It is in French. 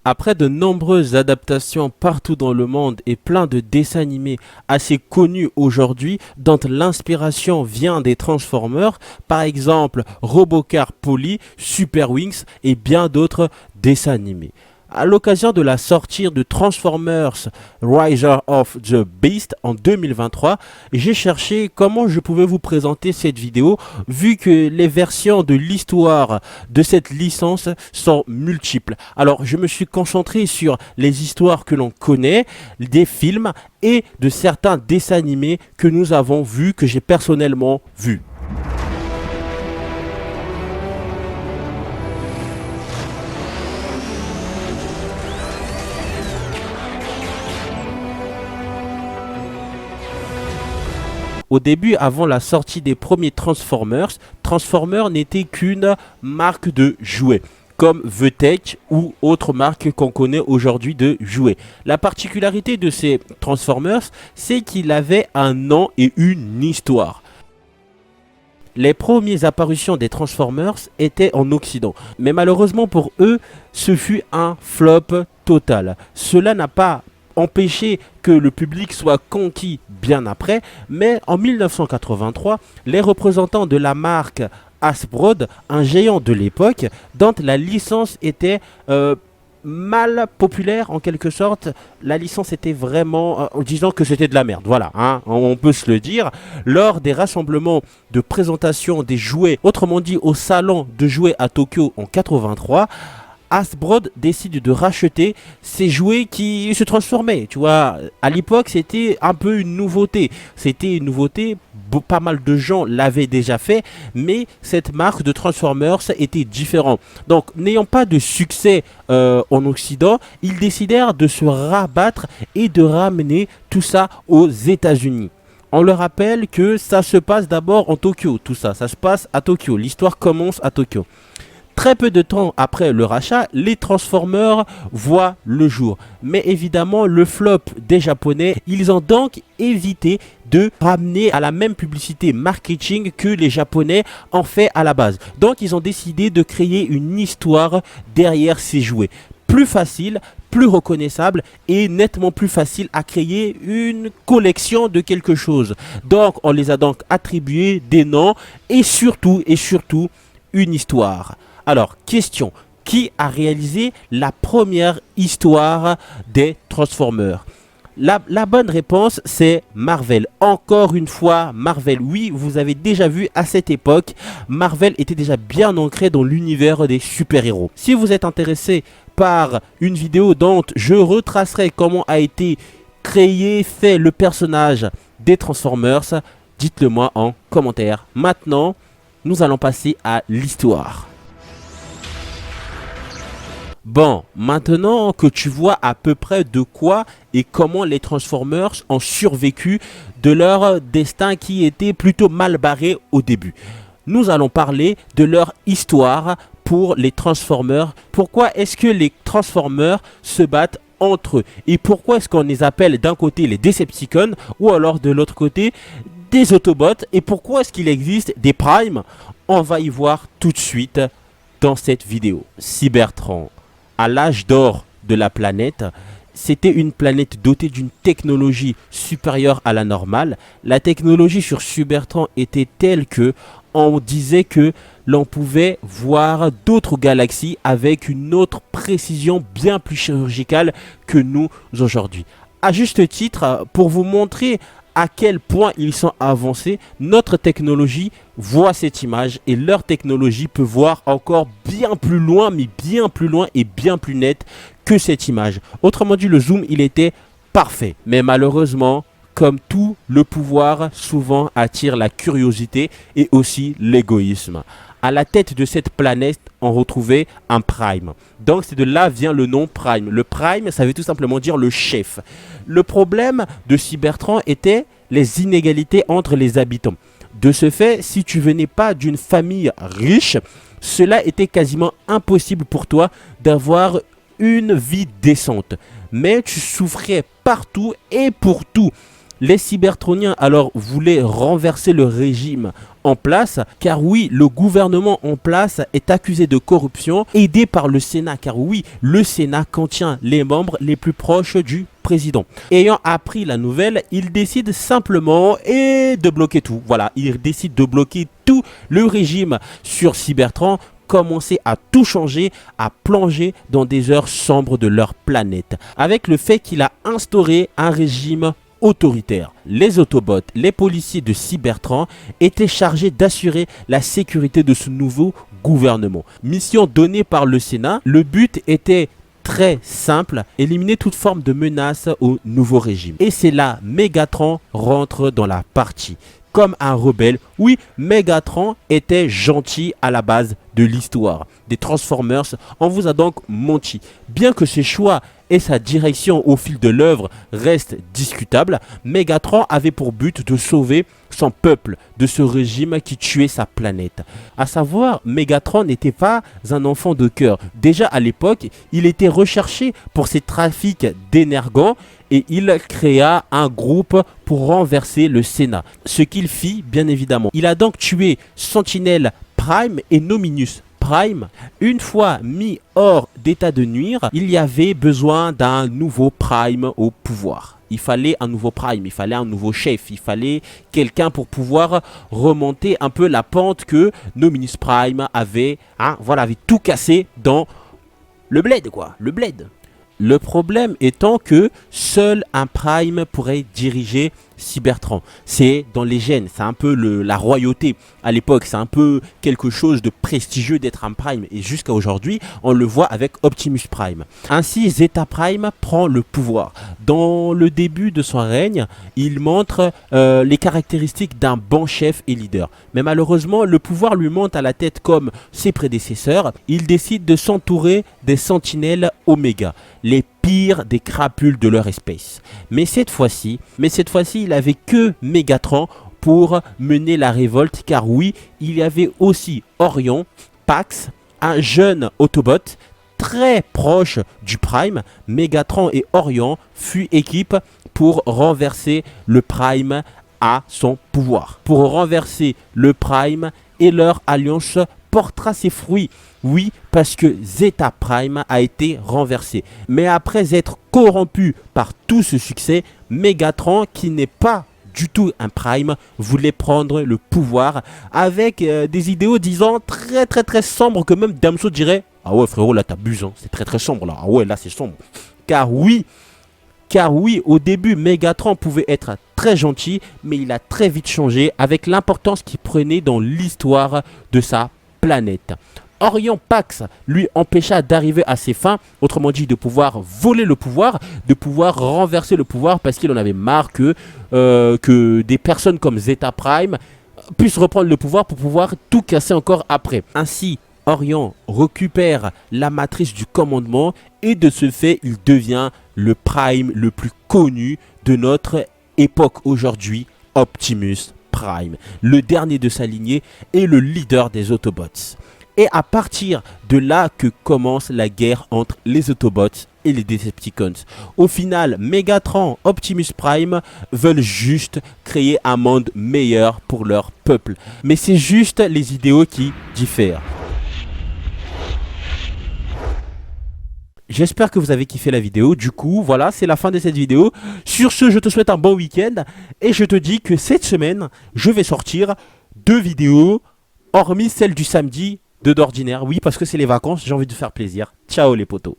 Après de nombreuses adaptations partout dans le monde et plein de dessins animés assez connus aujourd'hui dont l'inspiration vient des Transformers, par exemple Robocar Polly, Super Wings et bien d'autres dessins animés. À l'occasion de la sortie de Transformers Riser of the Beast en 2023, j'ai cherché comment je pouvais vous présenter cette vidéo vu que les versions de l'histoire de cette licence sont multiples. Alors je me suis concentré sur les histoires que l'on connaît, des films et de certains dessins animés que nous avons vus, que j'ai personnellement vus. Au début, avant la sortie des premiers Transformers, Transformers n'était qu'une marque de jouets, comme The Tech ou autre marque qu'on connaît aujourd'hui de jouets. La particularité de ces Transformers, c'est qu'il avait un nom et une histoire. Les premières apparitions des Transformers étaient en Occident, mais malheureusement pour eux, ce fut un flop total. Cela n'a pas empêché que le public soit conquis bien après, mais en 1983, les représentants de la marque Hasbro, un géant de l'époque, dont la licence était mal populaire en quelque sorte, la licence était vraiment, disons que c'était de la merde, voilà, hein, on peut se le dire, lors des rassemblements de présentation des jouets, autrement dit au salon de jouets à Tokyo en 83, Hasbro décide de racheter ces jouets qui se transformaient. Tu vois, à l'époque, c'était un peu une nouveauté. C'était une nouveauté, pas mal de gens l'avaient déjà fait, mais cette marque de Transformers était différente. Donc, n'ayant pas de succès en Occident, ils décidèrent de se rabattre et de ramener tout ça aux États-Unis. On le rappelle que ça se passe d'abord en Tokyo, tout ça, ça se passe à Tokyo. L'histoire commence à Tokyo. Très peu de temps après le rachat, les Transformers voient le jour. Mais évidemment, le flop des Japonais, ils ont donc évité de ramener à la même publicité marketing que les Japonais ont fait à la base. Donc, ils ont décidé de créer une histoire derrière ces jouets. Plus facile, plus reconnaissable et nettement plus facile à créer une collection de quelque chose. Donc, on les a donc attribué des noms et surtout, une histoire. Alors, question, qui a réalisé la première histoire des Transformers? La bonne réponse, c'est Marvel. Encore une fois, Marvel. Oui, vous avez déjà vu à cette époque, Marvel était déjà bien ancré dans l'univers des super-héros. Si vous êtes intéressé par une vidéo dont je retracerai comment a été créé, fait le personnage des Transformers, dites-le moi en commentaire. Maintenant, nous allons passer à l'histoire. Bon, maintenant que tu vois à peu près de quoi et comment les Transformers ont survécu de leur destin qui était plutôt mal barré au début, nous allons parler de leur histoire pour les Transformers. Pourquoi est-ce que les Transformers se battent entre eux? Et pourquoi est-ce qu'on les appelle d'un côté les Decepticons ou alors de l'autre côté des Autobots? Et pourquoi est-ce qu'il existe des Primes? On va y voir tout de suite dans cette vidéo. Cybertron. À l'âge d'or de la planète, c'était une planète dotée d'une technologie supérieure à la normale. La technologie sur Cybertron était telle que on disait que l'on pouvait voir d'autres galaxies avec une autre précision bien plus chirurgicale que nous aujourd'hui. À juste titre, pour vous montrer à quel point ils sont avancés, notre technologie voit cette image et leur technologie peut voir encore bien plus loin, mais bien plus loin et bien plus net que cette image. Autrement dit, le zoom, il était parfait. Mais malheureusement, comme tout, le pouvoir souvent attire la curiosité et aussi l'égoïsme. À la tête de cette planète, on retrouvait un Prime. Donc c'est de là vient le nom Prime. Le Prime, ça veut tout simplement dire le chef. Le problème de Cybertron était les inégalités entre les habitants. De ce fait, si tu venais pas d'une famille riche, cela était quasiment impossible pour toi d'avoir une vie décente. Mais tu souffrais partout et pour tout. Les Cybertroniens alors voulaient renverser le régime en place, car oui, le gouvernement en place est accusé de corruption, aidé par le Sénat, car oui, le Sénat contient les membres les plus proches du président. Ayant appris la nouvelle, il décide simplement de bloquer tout. Voilà, il décide de bloquer tout le régime sur Cybertron, commencer à tout changer, à plonger dans des heures sombres de leur planète, avec le fait qu'il a instauré un régime autoritaire. Les Autobots, les policiers de Cybertron étaient chargés d'assurer la sécurité de ce nouveau gouvernement. Mission donnée par le Sénat, le but était très simple, éliminer toute forme de menace au nouveau régime. Et c'est là Megatron rentre dans la partie. Comme un rebelle, oui, Megatron était gentil à la base de l'histoire des Transformers. On vous a donc menti. Bien que ses choix et sa direction au fil de l'œuvre restent discutables, Megatron avait pour but de sauver son peuple de ce régime qui tuait sa planète. À savoir, Megatron n'était pas un enfant de cœur. Déjà à l'époque, il était recherché pour ses trafics d'énergants et il créa un groupe pour renverser le Sénat. Ce qu'il fit, bien évidemment. Il a donc tué Sentinel Prime et Nominus Prime. Une fois mis hors d'état de nuire, il y avait besoin d'un nouveau Prime au pouvoir. Il fallait un nouveau Prime, il fallait un nouveau chef, il fallait quelqu'un pour pouvoir remonter un peu la pente que Nominus Prime avait, avait tout cassé dans le bled, quoi, le bled. Le problème étant que seul un Prime pourrait diriger Cybertron. C'est dans les gènes, c'est un peu la royauté à l'époque, c'est un peu quelque chose de prestigieux d'être un Prime. Et jusqu'à aujourd'hui, on le voit avec Optimus Prime. Ainsi, Zeta Prime prend le pouvoir. Dans le début de son règne, il montre les caractéristiques d'un bon chef et leader. Mais malheureusement, le pouvoir lui monte à la tête comme ses prédécesseurs. Il décide de s'entourer des sentinelles Oméga, les pires des crapules de leur espèce. Mais cette fois-ci, il avait que Megatron pour mener la révolte, car oui, il y avait aussi Orion, Pax, un jeune Autobot très proche du Prime. Megatron et Orion fuient équipe pour renverser le Prime à son pouvoir. Pour renverser le Prime, et leur alliance portera ses fruits. Oui, parce que Zeta Prime a été renversé. Mais après être corrompu par tout ce succès, Megatron, qui n'est pas du tout un Prime, voulait prendre le pouvoir avec des idéaux, disons, très sombres, que même Damso dirait « Ah ouais frérot, là t'abuses, hein. C'est très sombre là. Ah ouais, là c'est sombre. » Car oui, au début, Megatron pouvait être très gentil, mais il a très vite changé avec l'importance qu'il prenait dans l'histoire de sa planète. Orion Pax lui empêcha d'arriver à ses fins, autrement dit de pouvoir voler le pouvoir, de pouvoir renverser le pouvoir, parce qu'il en avait marre que des personnes comme Zeta Prime puissent reprendre le pouvoir pour pouvoir tout casser encore après. Ainsi, Orion récupère la matrice du commandement et de ce fait, il devient le Prime le plus connu de notre époque aujourd'hui, Optimus Prime, le dernier de sa lignée et le leader des Autobots. Et à partir de là que commence la guerre entre les Autobots et les Decepticons. Au final, Megatron, Optimus Prime veulent juste créer un monde meilleur pour leur peuple. Mais c'est juste les idéaux qui diffèrent. J'espère que vous avez kiffé la vidéo. Du coup, voilà, c'est la fin de cette vidéo. Sur ce, je te souhaite un bon week-end. Et je te dis que cette semaine, je vais sortir 2 vidéos, hormis celle du samedi d'ordinaire. Oui, parce que c'est les vacances, j'ai envie de faire plaisir. Ciao les potos.